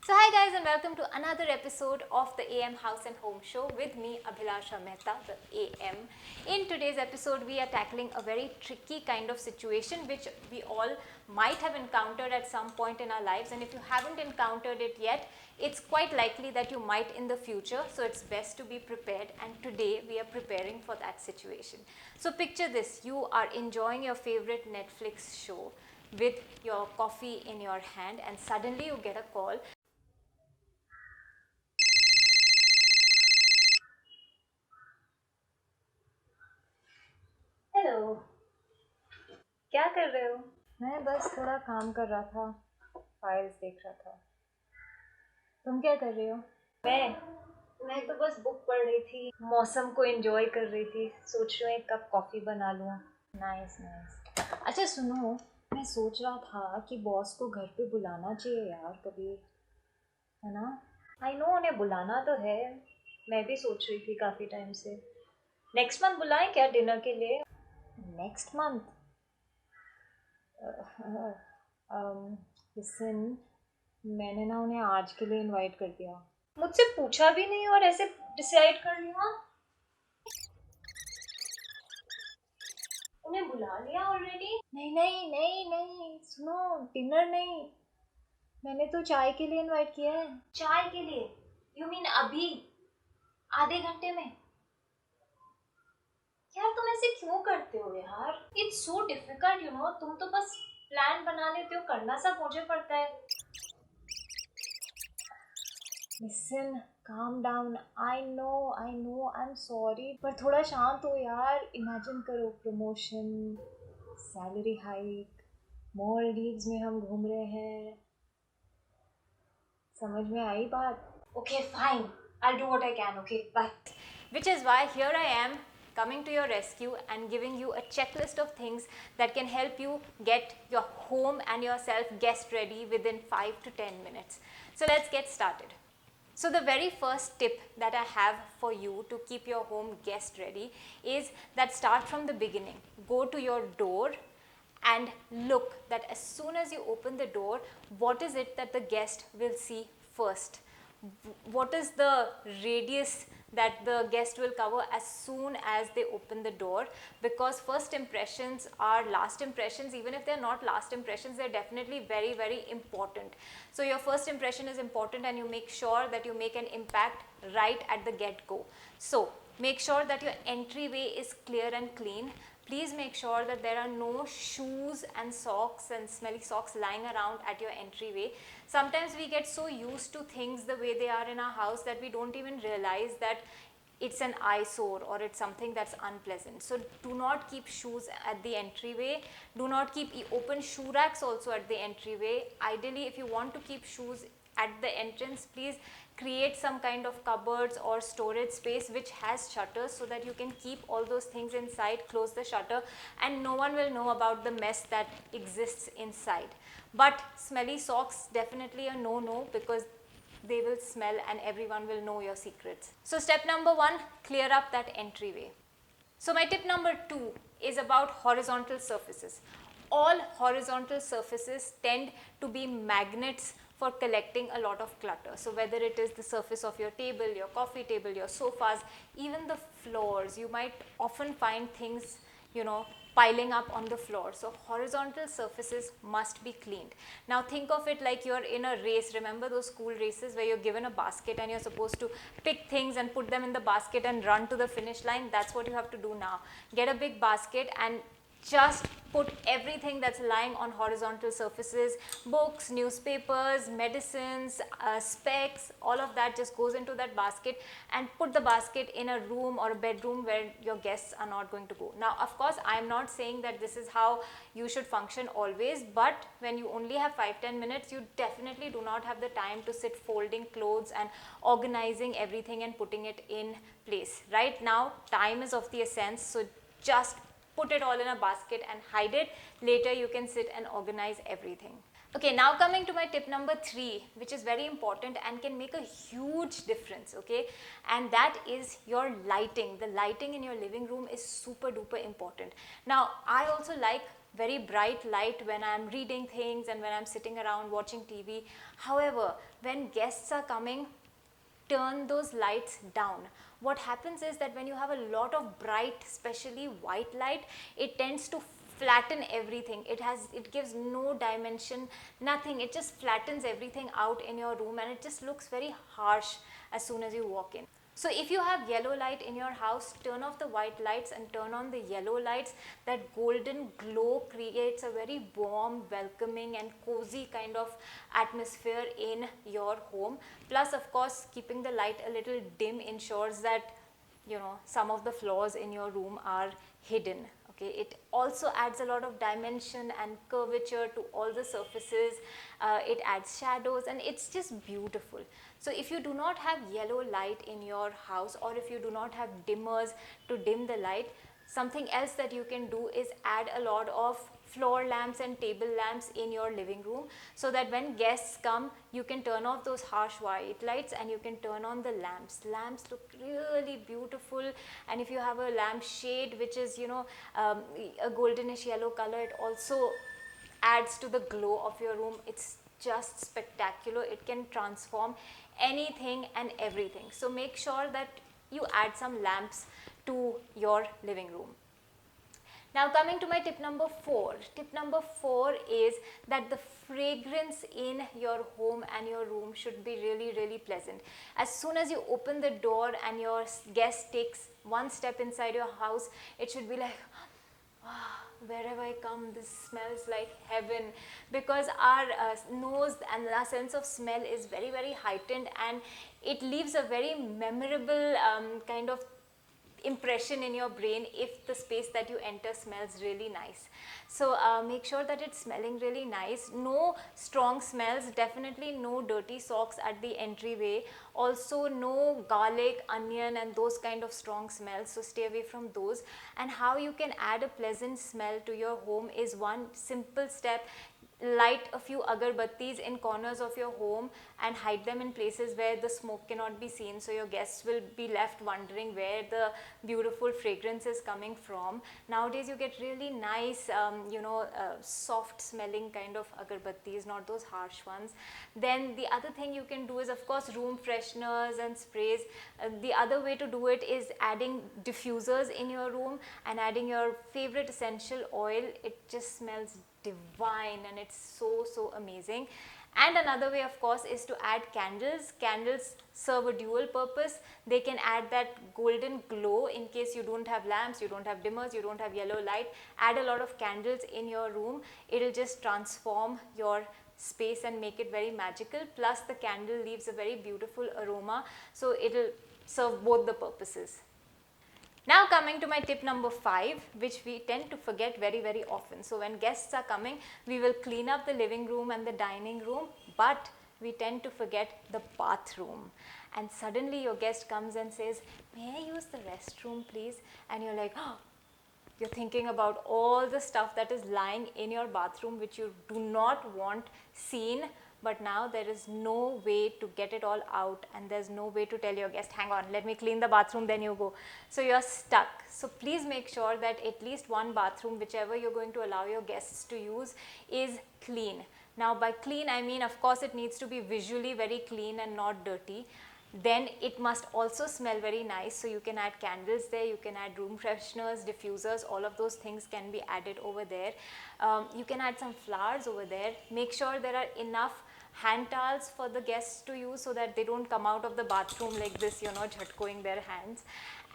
So hi guys and welcome to another episode of the AM House and Home Show with me Abhilasha Mehta, the AM. In today's episode we are tackling a very tricky kind of situation which we all might have encountered at some point in our lives, and if you haven't encountered it yet, it's quite likely that you might in the future, so it's best to be prepared, and today we are preparing for that situation. So picture this, you are enjoying your favorite Netflix show with your coffee in your hand and suddenly you get a call. Hello, क्या कर रहे हो? मैं बस थोड़ा काम कर रहा था, फाइल्स देख रहा था। तुम क्या कर रही हो? मैं तो बस बुक पढ़ रही थी, मौसम को एंजॉय कर रही थी, सोच रही हूँ एक कप कॉफ़ी बना लूँ। Nice nice. अच्छा सुनो, मैं सोच रहा था कि बॉस को घर पे बुलाना चाहिए यार कभी, है ना? आई नो उन्हें बुलाना तो है, मैं भी सोच रही थी काफ़ी टाइम से। नेक्स्ट मंथ बुलाएं क्या डिनर के लिए? Next month? लिसन, मैंने ना उन्हें आज के लिए इनवाइट कर दिया, मुझसे पूछा भी नहीं और ऐसे डिसाइड कर लिया। उन्हें बुला लिया ऑलरेडी? नहीं नहीं नहीं नहीं, सुनो, डिनर नहीं, मैंने तो चाय के लिए इनवाइट किया है। चाय के लिए? यू मीन अभी? आधे घंटे में? यार तुम ऐसे क्यों करते हो यार? It's so difficult you know, तुम तो बस प्लान बना लेते हो, करना सब मुझे पड़ता है। Listen, calm down. I know, I'm sorry. पर थोड़ा शांत हो यार. Imagine करो, promotion, salary hike, mall leagues में हम घूम रहे हैं. समझ में आई बात? Okay, fine. I'll do what I can. Okay, bye. Which is why here I am coming to your rescue and giving you a checklist of things that can help you get your home and yourself guest ready within 5 to 10 minutes. So let's get started. So the very first tip that I have for you to keep your home guest ready is that start from the beginning. Go to your door and look that as soon as you open the door, what is it that the guest will see first? What is the radius that the guest will cover as soon as they open the door, because first impressions are last impressions. Even if they're not last impressions, they're definitely very, very important. So your first impression is important and you make sure that you make an impact right at the get-go. So make sure that your entryway is clear and clean. Please make sure that there are no shoes and socks and smelly socks lying around at your entryway. Sometimes we get so used to things the way they are in our house that we don't even realize that it's an eyesore or it's something that's unpleasant. So do not keep shoes at the entryway. Do not keep open shoe racks also at the entryway. Ideally, if you want to keep shoes at the entrance, please create some kind of cupboards or storage space which has shutters so that you can keep all those things inside, close the shutter, and no one will know about the mess that exists inside. But smelly socks, definitely a no-no, because they will smell and everyone will know your secrets. So step number 1, clear up that entryway. So my tip number 2 is about horizontal surfaces. All horizontal surfaces tend to be magnets for collecting a lot of clutter. So whether it is the surface of your table, your coffee table, your sofas, even the floors, you might often find things, piling up on the floor. So horizontal surfaces must be cleaned. Now think of it like you're in a race. Remember those school races where you're given a basket and you're supposed to pick things and put them in the basket and run to the finish line? That's what you have to do now. Get a big basket and just put everything that's lying on horizontal surfaces, books, newspapers, medicines, specs, all of that just goes into that basket, and put the basket in a room or a bedroom where your guests are not going to go. Now, of course, I am not saying that this is how you should function always, but when you only have 5-10 minutes, you definitely do not have the time to sit folding clothes and organizing everything and putting it in place. Right now, time is of the essence, so just put it all in a basket and hide it. Later you can sit and organize everything. Okay, now coming to my tip number 3, which is very important and can make a huge difference, okay? And that is your lighting. The lighting in your living room is super duper important. Now, I also like very bright light when I'm reading things and when I'm sitting around watching TV. However, when guests are coming, turn those lights down. What happens is that when you have a lot of bright, especially white light, it tends to flatten everything. It gives no dimension, nothing. It just flattens everything out in your room, and it just looks very harsh as soon as you walk in. So if you have yellow light in your house, turn off the white lights and turn on the yellow lights. That golden glow creates a very warm, welcoming and cozy kind of atmosphere in your home. Plus, of course, keeping the light a little dim ensures that, you know, some of the flaws in your room are hidden. Okay, it also adds a lot of dimension and curvature to all the surfaces. It adds shadows, and it's just beautiful. So if you do not have yellow light in your house, or if you do not have dimmers to dim the light, something else that you can do is add a lot of floor lamps and table lamps in your living room, so that when guests come, you can turn off those harsh white lights and you can turn on the lamps. Lamps look really beautiful, and if you have a lamp shade which is, you know, a goldenish yellow color, it also adds to the glow of your room. It's just spectacular. It can transform anything and everything. So make sure that you add some lamps to your living room. Now coming to my tip number 4. Tip number 4 is that the fragrance in your home and your room should be really, really pleasant. As soon as you open the door and your guest takes one step inside your house, it should be like, wherever I come, this smells like heaven, because our nose and our sense of smell is very, very heightened, and it leaves a very memorable kind of impression in your brain if the space that you enter smells really nice. So make sure that it's smelling really nice. No strong smells, definitely no dirty socks at the entryway. Also no garlic, onion and those kind of strong smells, so stay away from those. And how you can add a pleasant smell to your home is one simple step. Light a few agarbattis in corners of your home and hide them in places where the smoke cannot be seen, so your guests will be left wondering where the beautiful fragrance is coming from. Nowadays you get really nice soft smelling kind of agarbattis, not those harsh ones. Then the other thing you can do is, of course, room fresheners and sprays. The other way to do it is adding diffusers in your room and adding your favorite essential oil. It just smells divine and it's so amazing. And another way, of course, is to add candles. Candles serve a dual purpose. They can add that golden glow in case you don't have lamps, you don't have dimmers, you don't have yellow light. Add a lot of candles in your room. It'll just transform your space and make it very magical. Plus the candle leaves a very beautiful aroma, so it'll serve both the purposes. Now coming to my tip number 5, which we tend to forget very, very often. So when guests are coming, we will clean up the living room and the dining room, but we tend to forget the bathroom. And suddenly your guest comes and says, "May I use the restroom please?" And you're like, oh, you're thinking about all the stuff that is lying in your bathroom which you do not want seen. But now there is no way to get it all out, and there's no way to tell your guest, "Hang on, let me clean the bathroom, then you go." So you're stuck. So please make sure that at least one bathroom, whichever you're going to allow your guests to use, is clean. Now by clean, I mean, of course, it needs to be visually very clean and not dirty. Then it must also smell very nice, so you can add candles there, you can add room fresheners, diffusers, all of those things can be added over there. You can add some flowers over there. Make sure there are enough hand towels for the guests to use so that they don't come out of the bathroom like this, jhatkoing their hands.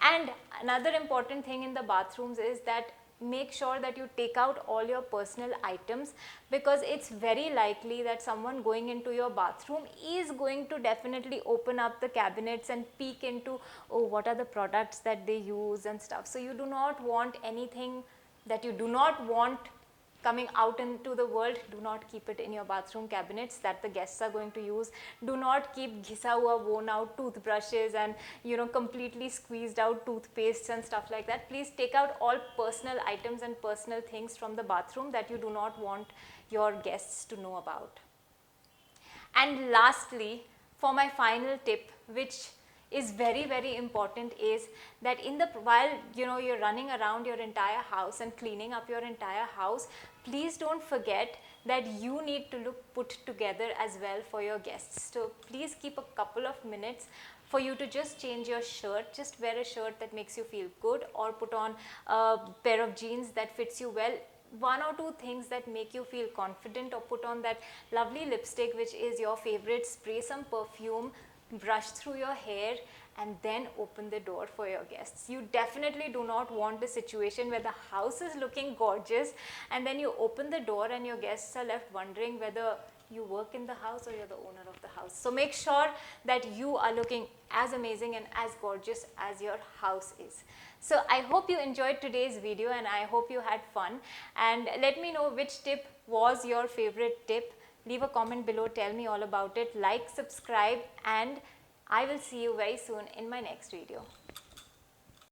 And another important thing in the bathrooms is that make sure that you take out all your personal items, because it's very likely that someone going into your bathroom is going to definitely open up the cabinets and peek into, oh, what are the products that they use and stuff. So you do not want anything that you do not want coming out into the world. Do not keep it in your bathroom cabinets that the guests are going to use. Do not keep ghisa hua, worn out toothbrushes and completely squeezed out toothpastes and stuff like that. Please take out all personal items and personal things from the bathroom that you do not want your guests to know about. And lastly, for my final tip, which is very, very important is that while you're running around your entire house and cleaning up your entire house, please don't forget that you need to look put together as well for your guests. So please keep a couple of minutes for you to just change your shirt. Just wear a shirt that makes you feel good, or put on a pair of jeans that fits you well, one or two things that make you feel confident, or put on that lovely lipstick which is your favorite, spray some perfume, brush through your hair, and then open the door for your guests. You definitely do not want a situation where the house is looking gorgeous and then you open the door and your guests are left wondering whether you work in the house or you're the owner of the house. So make sure that you are looking as amazing and as gorgeous as your house is. So I hope you enjoyed today's video and I hope you had fun, and let me know which tip was your favorite tip. Leave a comment below, tell me all about it, like, subscribe, and I will see you very soon in my next video.